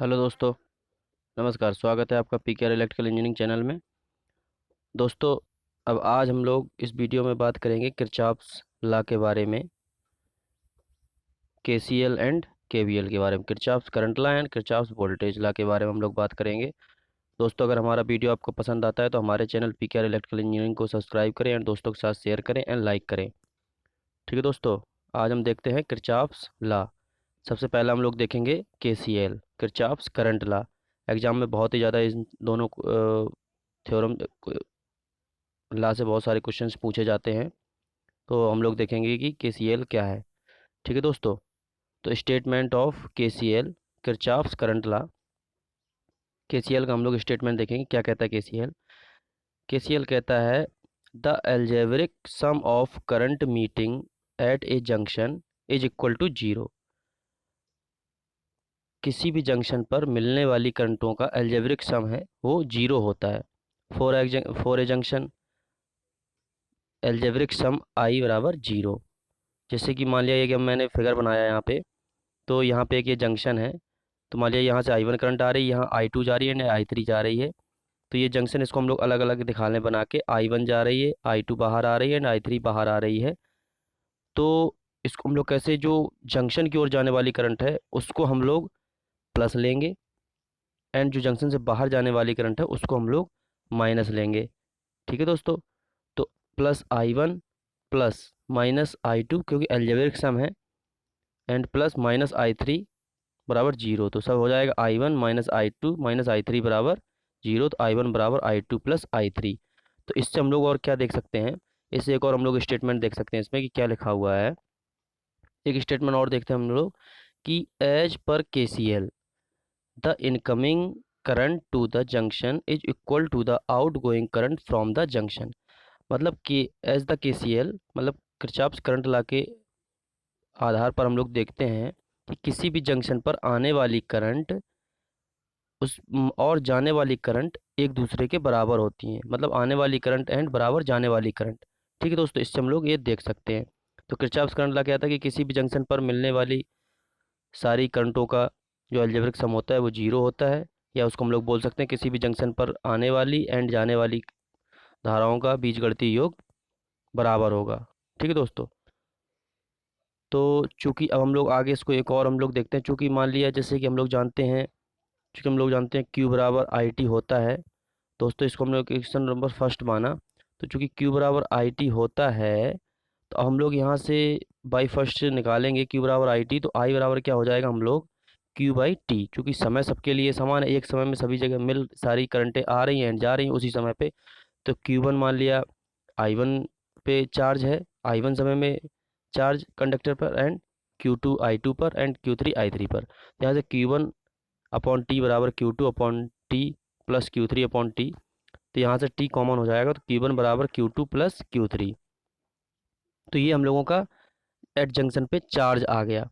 Hello दोस्तों। नमस्कार। स्वागत है आपका पीकेआर इलेक्ट्रिकल इंजीनियरिंग चैनल में। दोस्तों, अब आज हम लोग इस वीडियो में बात करेंगे किरचॉफ्स लॉ के बारे में, केसीएल एंड केवीएल के बारे में, Kirchhoff's current law and Kirchhoff's voltage law के बारे में हम लोग बात करेंगे। दोस्तों, अगर हमारा वीडियो आपको पसंद आता है तो हमारे चैनल पीकेआर इलेक्ट्रिकल इंजीनियरिंग को सब्सक्राइब करें एंड दोस्तों के साथ शेयर करें एंड लाइक करें। ठीक है दोस्तों, आज हम देखते हैं किरचॉफ्स लॉ। सबसे पहले हम लोग देखेंगे KCL, Kirchhoff's current law. Exam में बहुत ही ज़्यादा इन दोनों थ्योरम लॉ से बहुत सारे क्वेश्चंस पूछे जाते हैं। तो हम लोग देखेंगे कि केसीएल क्या है। ठीक है दोस्तों, तो statement of KCL, Kirchhoff's current law. KCL का हम लोग स्टेटमेंट देखेंगे क्या कहता है केसीएल। केसीएल कहता है the algebraic sum of current meeting at a junction is equal to zero. किसी भी जंक्शन पर मिलने वाली करंटों का एल्जेब्रिक सम है वो जीरो होता है। For a junction algebraic sum I बराबर जीरो। जैसे कि मान लिया ये कि मैंने फिगर बनाया यहाँ पे, तो यहाँ पे एक ये जंक्शन है। तो मान लिया यहाँ से आई वन करंट आ रही है, यहाँ आई टू जा रही है एंड आई थ्री जा रही है। तो ये जंक्शन इसको हम लोग अलग अलग दिखा लें बना के, आई वन जा रही है, आई टू बाहर आ रही है एंड आई थ्री बाहर आ रही है। तो इसको हम लोग कैसे, जो जंक्शन की ओर जाने वाली करंट है उसको हम लोग प्लस लेंगे एंड जो जंक्शन से बाहर जाने वाली करंट है उसको हम लोग माइनस लेंगे। ठीक है दोस्तों, तो plus I one plus minus I two, क्योंकि एल्जेब्रिक सम है, and plus minus I three बराबर जीरो। तो सब हो जाएगा I one minus I two minus I three बराबर जीरो। तो आई वन बराबर I two plus I three. तो इससे हम लोग और क्या देख सकते हैं, इससे एक और हम लोग स्टेटमेंट देख सकते हैं इसमें कि क्या लिखा हुआ है। एक स्टेटमेंट और देखते हैं हम लोग कि as per K C L the incoming current to the junction is equal to the outgoing current from the junction. मतलब कि as the K C L, मतलब किरचॉफ्स करंट लॉ के आधार पर हम लोग देखते हैं कि किसी भी जंक्शन पर आने वाली करंट और जाने वाली करंट एक दूसरे के बराबर होती हैं। मतलब आने वाली करंट एंड बराबर जाने वाली करंट। ठीक है दोस्तों, इससे हम लोग ये देख सकते हैं। तो किरचॉफ्स करंट लॉ क्या था कि किसी भी जंक्शन पर मिलने वाली सारी करंटों का जो अलजेब्रिक सम होता है वो जीरो होता है, या उसको हम लोग बोल सकते हैं किसी भी जंक्शन पर आने वाली एंड जाने वाली धाराओं का बीजगणितीय योग बराबर होगा। ठीक है दोस्तों, तो चूंकि अब हम लोग आगे इसको एक और हम लोग देखते हैं। चूंकि मान लिया जैसे कि हम लोग जानते हैं, चूंकि हम लोग जानते हैं Q बराबर आई टी होता है। दोस्तों, इसको हम लोग क्वेश्चन नंबर फर्स्ट माना। तो चूंकि Q बराबर आई टी होता है, तो हम लोग यहाँ से बाई फर्स्ट निकालेंगे Q बराबर आई टी। तो आई बराबर क्या हो जाएगा, हम लोग Q बाई टी। चूँकि समय सबके लिए समान है, एक समय में सभी जगह मिल सारी करंटें आ रही हैं एंड जा रही हैं उसी समय पे। तो Q1 मान लिया आई वन पे चार्ज है, आई वन समय में चार्ज कंडक्टर पर, एंड Q2 आई टू पर एंड Q3 आई थ्री पर। यहाँ से Q1 अपॉन टी बराबर Q2 upon T plus Q3 upon T. तो यहाँ से टी कॉमन हो जाएगा, तो Q1 बराबर Q2 प्लस Q3। तो ये हम लोगों का एट जंक्शन पे चार्ज आ गया।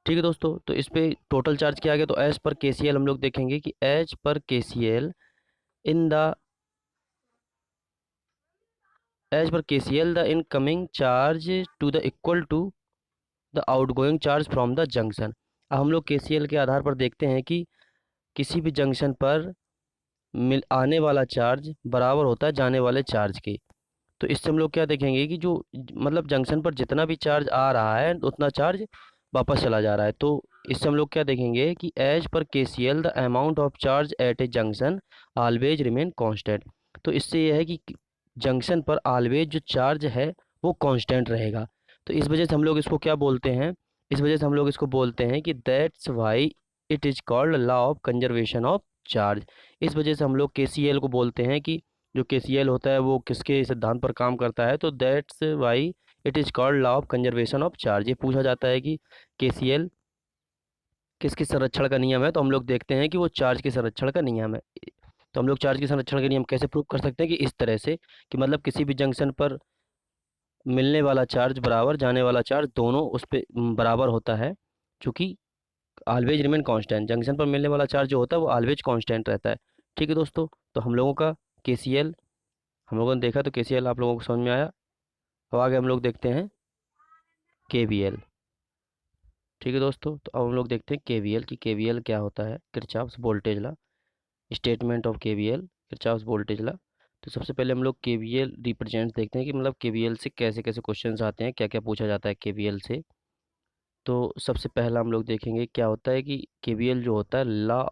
ठीक है दोस्तों, तो इस पे टोटल चार्ज क्या आ गया। तो एज पर केसीएल हम लोग देखेंगे कि as per KCL in the as per KCL the incoming charge to the equal to the outgoing charge from the junction. अब हम लोग केसीएल के आधार पर देखते हैं कि किसी भी जंक्शन पर मिल आने वाला चार्ज बराबर होता है जाने वाले चार्ज के। तो इससे हम लोग क्या देखेंगे कि जो मतलब जंक्शन पर जितना भी चार्ज आ रहा है उतना चार्ज वापस चला जा रहा है। तो इससे हम लोग क्या देखेंगे कि as per KCL the amount of charge at a junction always remain constant. तो इससे यह है कि जंक्शन पर ऑलवेज जो चार्ज है वो कांस्टेंट रहेगा। तो इस वजह से हम लोग इसको क्या बोलते हैं, इस वजह से हम लोग इसको बोलते हैं कि that's why it is called law of conservation of charge. इस वजह से हम लोग केसीएल को बोलते हैं कि जो केसीएल होता है वो किसके सिद्धांत पर काम करता है। तो that's why it is called law of conservation of charge. ये पूछा जाता है कि केसीएल किसके संरक्षण का नियम है, तो हम लोग देखते हैं कि वो चार्ज के संरक्षण का नियम है। तो हम लोग चार्ज के संरक्षण का नियम कैसे प्रूव कर सकते हैं कि इस तरह से कि मतलब किसी भी जंक्शन पर मिलने वाला चार्ज बराबर जाने वाला चार्ज दोनों उस पर बराबर होता है, क्योंकि ऑलवेज रिमेन कांस्टेंट। जंक्शन पर मिलने वाला चार्ज जो होता है वो ऑलवेज कांस्टेंट रहता है। ठीक है दोस्तों, तो हम लोगों का केसीएल हम लोगों ने देखा, तो केसीएल आप लोगों को समझ में आया। अब आगे हम लोग देखते हैं केवीएल। ठीक है दोस्तों, तो अब हम लोग देखते हैं केवीएल की केवीएल क्या होता है, Kirchhoff's voltage law, statement of KVL, Kirchhoff's voltage law. तो सबसे पहले हम लोग केवीएल रिप्रेजेंट देखते हैं कि मतलब केवीएल से कैसे कैसे क्वेश्चंस आते हैं, क्या क्या पूछा जाता है केवीएल से। तो सबसे पहला हम लोग देखेंगे क्या होता है कि केवीएल जो होता है लॉ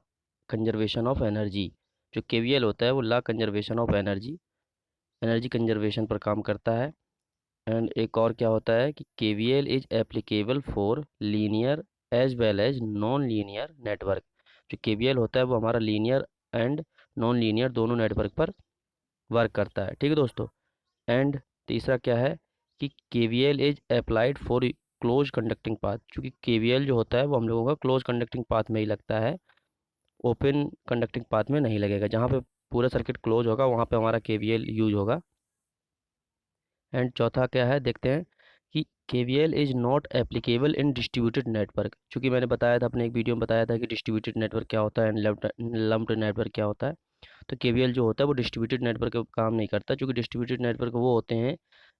कंजर्वेशन ऑफ एनर्जी। जो केवीएल होता है वो law conservation of energy, energy conservation पर काम करता है। एंड एक और क्या होता है कि KVL is applicable for linear as well as non linear network. जो केवीएल होता है वो हमारा लीनियर एंड नॉन लीनियर दोनों नेटवर्क पर वर्क करता है। ठीक है दोस्तों। एंड तीसरा क्या है कि KVL is applied for close conducting path. चूँकि केवीएल जो होता है वो हम लोगों का क्लोज कंडक्टिंग पाथ में ही लगता है, ओपन कंडक्टिंग पाथ में नहीं लगेगा। जहाँ पे पूरा सर्किट क्लोज होगा वहाँ पे हमारा केवीएल यूज होगा। एंड चौथा क्या है देखते हैं कि KVL is not applicable in distributed network. चूँकि मैंने बताया था, अपने एक वीडियो में बताया था कि डिस्ट्रीब्यूटेड नेटवर्क क्या होता है एंड लम्प्ड नेटवर्क क्या होता है। तो केवीएल जो होता है वो डिस्ट्रीब्यूटेड नेटवर्क पे काम नहीं करता, क्योंकि डिस्ट्रीब्यूटेड नेटवर्क वो होते हैं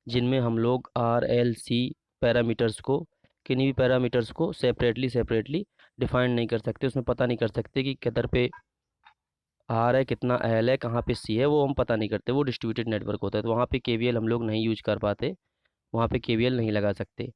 जिनमें हम लोग आर एल सी पैरामीटर्स को, किन्हीं भी पैरामीटर्स को सेपरेटली सेपरेटली डिफाइन नहीं कर सकते, उसमें पता नहीं कर सकते कि किधर पे आर है, कितना एल है, कहाँ पे सी है, वो हम पता नहीं करते। वो डिस्ट्रीब्यूटेड नेटवर्क होता है, तो वहाँ पे केवीएल हम लोग नहीं यूज कर पाते, वहाँ पे केवीएल नहीं लगा सकते।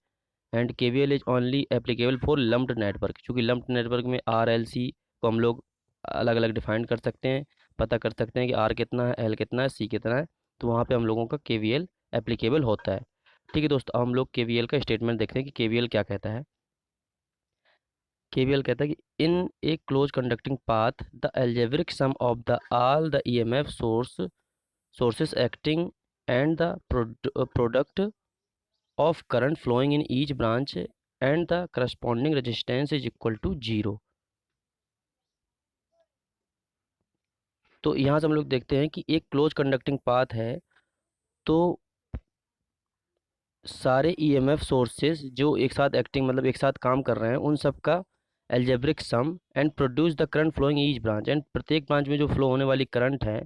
And KVL is only applicable for lumped network. चूँकि लम्प्ड नेटवर्क में आर एल सी को हम लोग अलग अलग डिफाइन कर सकते हैं, पता कर सकते हैं कि आर कितना है, एल कितना है, सी कितना है, तो वहाँ पे हम लोगों का केवीएल एप्लीकेबल होता है। ठीक है दोस्तों, अब हम लोग केवीएल का स्टेटमेंट देखते हैं कि केवीएल क्या कहता है। केवीएल कहता है कि in a close conducting path the algebraic sum of the all the EMF sources acting and the product of current flowing in each branch and the corresponding resistance is equal to 0। तो यहाँ से हम लोग देखते हैं कि एक close conducting path है, तो सारे ईएमएफ सोर्सेज जो एक साथ एक्टिंग मतलब एक साथ काम कर रहे हैं उन सब का algebraic sum and produce the current flowing each branch. And प्रत्येक ब्रांच में जो फ्लो होने वाली करंट है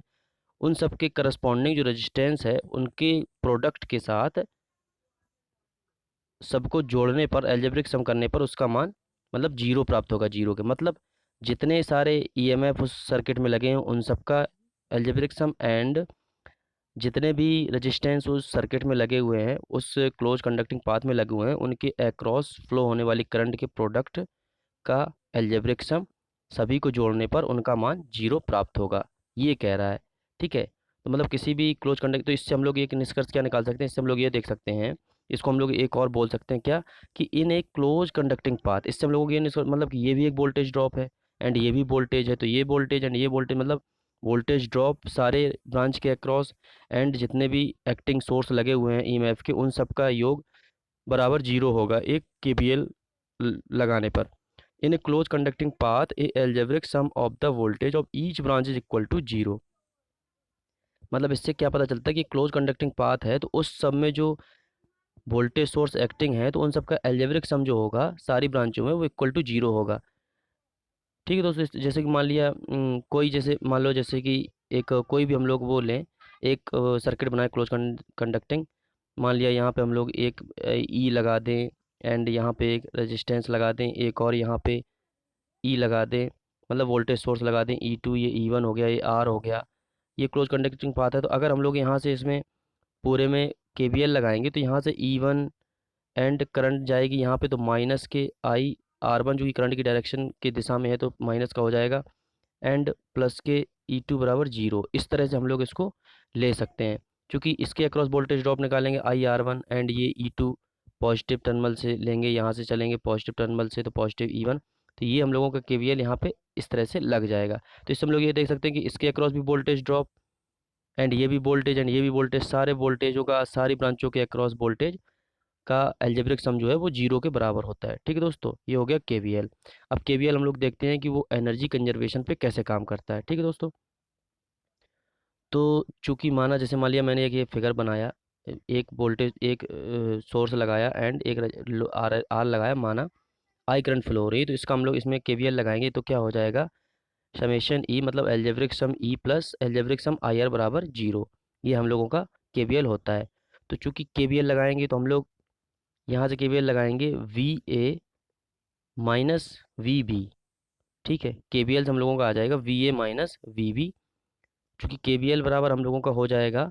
उन सब के करस्पॉन्डिंग जो रेजिस्टेंस है उनके प्रोडक्ट के साथ सबको जोड़ने पर, एल्जेब्रिक सम करने पर उसका मान मतलब जीरो प्राप्त होगा। जीरो के मतलब जितने सारे ईएमएफ उस सर्किट में लगे हैं उन सब का एल्जेब्रिक सम एंड जितने भी रेजिस्टेंस उस सर्किट में लगे हुए हैं, उस क्लोज कंडक्टिंग पाथ में लगे हुए हैं, उनके अक्रॉस फ्लो होने वाली करंट के प्रोडक्ट का एल्जेब्रिक सम सभी को जोड़ने पर उनका मान जीरो प्राप्त होगा, ये कह रहा है। ठीक है, तो मतलब किसी भी क्लोज कंडक्ट, तो इससे हम लोग एक निष्कर्ष क्या निकाल सकते हैं, इससे हम लोग ये देख सकते हैं, इसको हम लोग एक और बोल सकते हैं क्या कि इन एक क्लोज कंडक्टिंग पाथ, इससे हम लोगों को ये मतलब कि ये भी एक वोल्टेज ड्रॉप है एंड ये भी वोल्टेज है, तो ये वोल्टेज एंड ये वोल्टेज मतलब वोल्टेज ड्रॉप सारे ब्रांच के अक्रॉस एंड जितने भी एक्टिंग सोर्स लगे हुए हैं ईएमएफ के उन सब का योग बराबर जीरो होगा एक केवीएल लगाने पर। In a close conducting path a algebraic sum of the voltage of each branch is equal to zero. मतलब इससे क्या पता चलता है कि क्लोज कंडक्टिंग पाथ है तो उस सब में जो वोल्टेज सोर्स एक्टिंग है तो उन सब का एल्जेब्रिक सम जो होगा सारी ब्रांचों में वो इक्वल टू जीरो होगा। ठीक है दोस्तों, जैसे कि मान लिया कोई, जैसे मान लो जैसे कि एक कोई भी हम लोग वो लें, एक सर्किट बनाए क्लोज कंडक्टिंग। मान लिया यहाँ पे हम लोग एक ई लगा दें एंड यहाँ पे एक रेजिस्टेंस लगा दें, एक और यहाँ पे ई लगा दें, मतलब वोल्टेज सोर्स लगा दें ई टू, ये ई वन हो गया, ये आर हो गया, ये क्लोज कंडक्टिंग पाथ है। तो अगर हम लोग यहाँ से इसमें पूरे में केवीएल लगाएंगे तो यहाँ से ई वन एंड करंट जाएगी यहाँ पे, तो माइनस के आई आर वन जो कि करंट की डायरेक्शन की दिशा में है तो माइनस का हो जाएगा, एंड प्लस के ई टू बराबर जीरो। इस तरह से हम लोग इसको ले सकते हैं, क्योंकि इसके अक्रॉस वोल्टेज ड्रॉप निकालेंगे आई आर वन एंड ये ई टू पॉजिटिव टर्मिनल से लेंगे, यहाँ से चलेंगे पॉजिटिव टर्मिनल से तो पॉजिटिव ई वन, तो ये हम लोगों का केवीएल यहाँ पे इस तरह से लग जाएगा। तो इससे हम लोग ये देख सकते हैं कि इसके अक्रॉस भी वोल्टेज ड्रॉप एंड ये भी वोल्टेज एंड ये भी वोल्टेज, सारे वोल्टेजों का सारी ब्रांचों के अक्रॉस वोल्टेज का एल्जेब्रिक सम जो है वो जीरो के बराबर होता है। ठीक है दोस्तों, ये हो गया केवीएल। अब केवीएल हम लोग देखते हैं कि वो एनर्जी कंजर्वेशन पे कैसे काम करता है। ठीक है दोस्तों, तो चूंकि माना जैसे मान लिया मैंने एक ये फिगर बनाया, एक वोल्टेज एक सोर्स लगाया एंड एक आर आर लगाया, माना आई करंट फ्लो हो रही है, तो इसका हम लोग इसमें केवीएल लगाएंगे तो क्या हो जाएगा, समेशन ई मतलब algebraic sum E plus algebraic sum I R बराबर जीरो, ये हम लोगों का केवीएल होता है। तो चूंकि केवीएल लगाएंगे तो हम लोग यहाँ से केवीएल लगाएंगे V A minus V B. ठीक है, के बी एल हम लोगों का आ जाएगा V A minus V B, चूँकि के बी एल बराबर हम लोगों का हो जाएगा,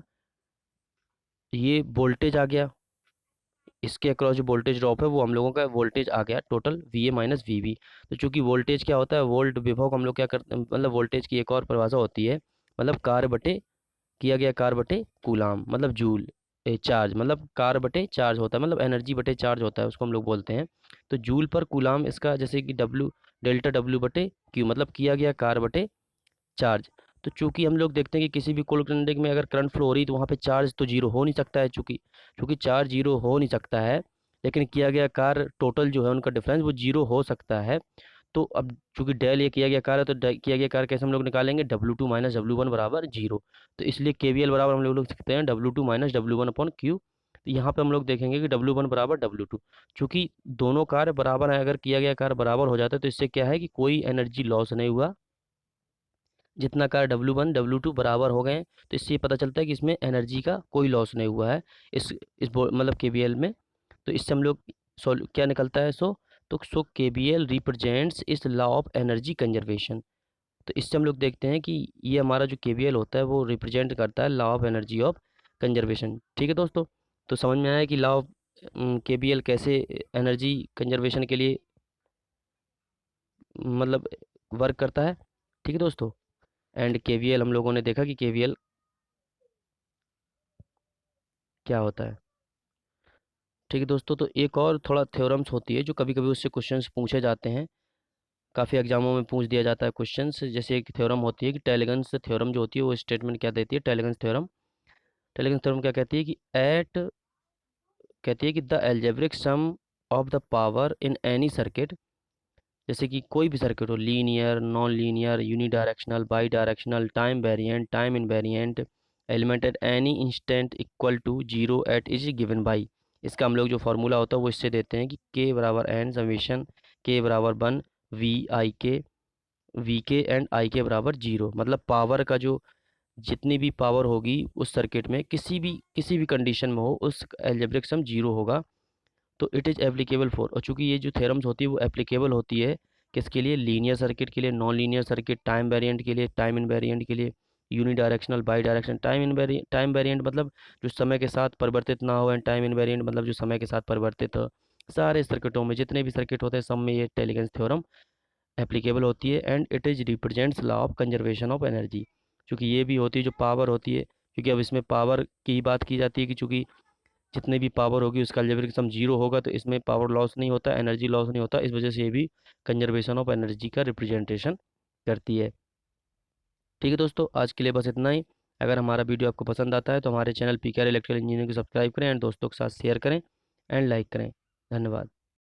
ये वोल्टेज आ गया, इसके अक्रॉस जो वोल्टेज ड्रॉप है वो हम लोगों का वोल्टेज आ गया total V A minus V B. तो चूंकि वोल्टेज क्या होता है, वोल्ट विभव हम लोग क्या करते हैं, मतलब वोल्टेज की एक और परिभाषा होती है, मतलब कार बटे किया गया कार बटे कूलाम, मतलब जूल चार्ज, मतलब कार बटे चार्ज होता है, मतलब एनर्जी बटे चार्ज होता है, उसको हम लोग बोलते हैं। तो जूल पर कूलाम इसका जैसे कि डब्ल्यू, डेल्टा डब्ल्यू बटे क्यू, मतलब किया गया कार बटे चार्ज। तो चूंकि हम लोग देखते हैं कि किसी भी कोल्ड कंडक्टिंग में अगर करंट फ्लो हो रही है तो वहाँ पे चार्ज तो जीरो हो नहीं सकता है, चूंकि चूंकि चार्ज जीरो हो नहीं सकता है, लेकिन किया गया कार टोटल जो है उनका डिफरेंस वो जीरो हो सकता है। तो अब चूंकि डेल ये किया गया कार है, तो किया गया कार कैसे हम लोग निकालेंगे, W2 माइनस W1 बराबर जीरो। तो इसलिए KVL बराबर हम लोग लिख सकते हैं W2 minus W1 upon Q. तो यहाँ पे हम लोग देखेंगे कि W1 बराबर W2, चूंकि दोनों कार बराबर है, अगर किया गया कार बराबर हो जाता है तो इससे क्या है कि कोई एनर्जी लॉस नहीं हुआ, जितना कार W1 W2 बराबर हो गए हैं, तो इससे ये पता चलता है कि इसमें एनर्जी का कोई लॉस नहीं हुआ है मतलब KVL में। तो इससे हम लोग सॉल्व क्या निकलता है, सो KVL रिप्रेजेंट्स इस लॉ ऑफ एनर्जी कंजर्वेशन। तो इससे हम लोग देखते हैं कि ये हमारा जो KVL होता है वो रिप्रेजेंट करता है law of energy of conservation. ठीक है दोस्तों, तो समझ में आया कि लॉ ऑफ KVL कैसे एनर्जी कंजर्वेशन के लिए मतलब वर्क करता है। ठीक है दोस्तों, एंड KVL हम लोगों ने देखा कि KVL क्या होता है। ठीक है दोस्तों, तो एक और थोड़ा थ्योरम्स होती है जो कभी कभी उससे क्वेश्चंस पूछे जाते हैं, काफ़ी एग्जामों में पूछ दिया जाता है क्वेश्चंस। जैसे एक थ्योरम होती है कि टेलीगन्स थ्योरम जो होती है वो स्टेटमेंट क्या देती है, टेलीगन्स थ्योरम, टेलीगन्स थ्योरम क्या कहती है कि कहती है कि the algebraic sum of the power in any circuit, जैसे कि कोई भी सर्किट हो, linear, non linear, unidirectional, bi directional, time variant, time invariant, element at any instant equal to zero at is given by, इसका हम लोग जो formula होता है वो इससे देते हैं कि के बराबर एन समीशन के बराबर वन वी के एंड आई के बराबर जीरो, मतलब पावर का जो जितनी भी पावर होगी उस सर्किट में किसी भी कंडीशन में हो उस एल्जेब्रिक सम जीरो होगा। तो इट इज़ एप्लीकेबल फॉर, और चूंकि ये जो थ्योरम्स होती है वो एप्लीकेबल होती है किसके लिए, लीनियर सर्किट के लिए, non linear circuit, time variant के लिए, टाइम इनवेरिएंट के लिए, unidirectional, bi direction, time variant मतलब जो समय के साथ परिवर्तित ना हो, एंड टाइम इनवेरिएंट मतलब जो समय के साथ परिवर्तित हो। सारे सर्किटों में जितने भी सर्किट होते हैं सब में ये टेलीगन्स थ्योरम एप्लीकेबल होती है, and it is represents law of conservation of energy. क्योंकि ये भी होती है जो पावर होती है, क्योंकि अब इसमें पावर की ही बात की जाती है कि चूंकि जितने भी पावर होगी उसका अलजेब्रिक सम जीरो होगा, तो इसमें पावर लॉस नहीं होता, एनर्जी लॉस नहीं होता, इस वजह से ये भी कंजर्वेशन ऑफ एनर्जी का रिप्रेजेंटेशन करती है। ठीक है दोस्तों, आज के लिए बस इतना ही। अगर हमारा वीडियो आपको पसंद आता है तो हमारे चैनल PKR इलेक्ट्रिकल इंजीनियरिंग को सब्सक्राइब करें, एंड दोस्तों के साथ शेयर करें एंड लाइक करें। धन्यवाद।